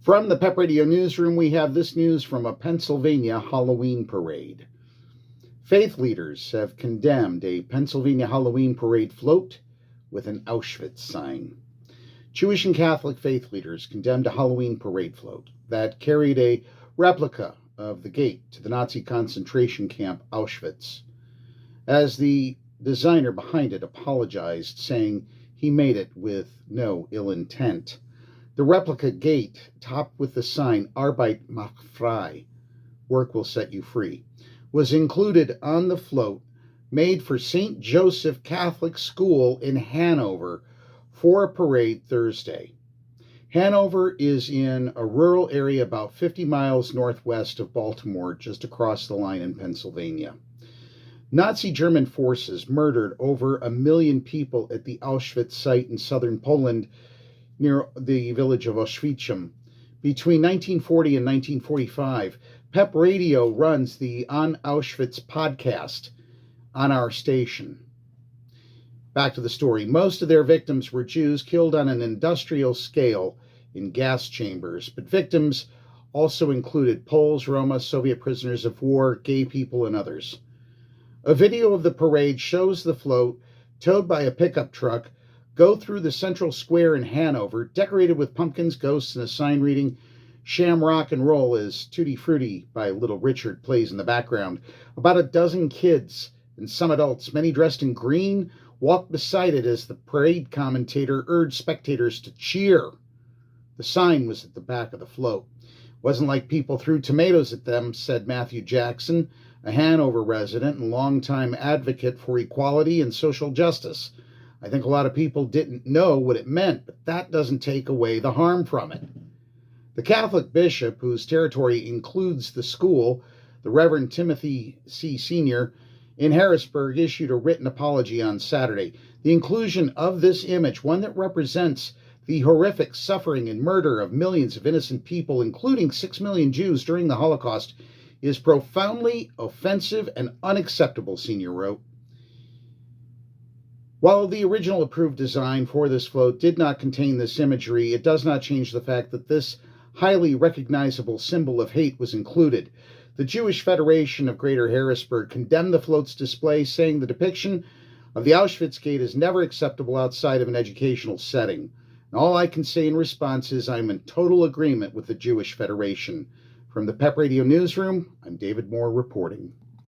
From the PEP Radio Newsroom, we have this news from a Pennsylvania Halloween parade. Faith leaders have condemned a Pennsylvania Halloween parade float with an Auschwitz sign. Jewish and Catholic faith leaders condemned a Halloween parade float that carried a replica of the gate to the Nazi concentration camp Auschwitz, as the designer behind it apologized, saying he made it with no ill intent. The replica gate, topped with the sign Arbeit, Macht, Frei, work will set you free, was included on the float made for St. Joseph Catholic School in Hanover for a parade Thursday. Hanover is in a rural area about 50 miles northwest of Baltimore, just across the line in Pennsylvania. Nazi German forces murdered over 1 million people at the Auschwitz site in southern Poland near the village of Auschwitz. Between 1940 and 1945, PEP Radio runs the On Auschwitz podcast on our station. Back to the story. Most of their victims were Jews killed on an industrial scale in gas chambers, but victims also included Poles, Roma, Soviet prisoners of war, gay people, and others. A video of the parade shows the float, towed by a pickup truck, go through the central square in Hanover, decorated with pumpkins, ghosts, and a sign reading, "Sham Rock and Roll" as Tutti Frutti by Little Richard plays in the background. About a dozen kids and some adults, many dressed in green, walked beside it as the parade commentator urged spectators to cheer. The sign was at the back of the float. It wasn't like people threw tomatoes at them, said Matthew Jackson, a Hanover resident and longtime advocate for equality and social justice. I think a lot of people didn't know what it meant, but that doesn't take away the harm from it. The Catholic bishop, whose territory includes the school, the Reverend Timothy C. Sr., in Harrisburg, issued a written apology on Saturday. The inclusion of this image, one that represents the horrific suffering and murder of millions of innocent people, including 6 million Jews during the Holocaust, is profoundly offensive and unacceptable, Sr. wrote. While the original approved design for this float did not contain this imagery, it does not change the fact that this highly recognizable symbol of hate was included. The Jewish Federation of Greater Harrisburg condemned the float's display, saying the depiction of the Auschwitz gate is never acceptable outside of an educational setting. And all I can say in response is I'm in total agreement with the Jewish Federation. From the PEP Radio Newsroom, I'm David Moore reporting.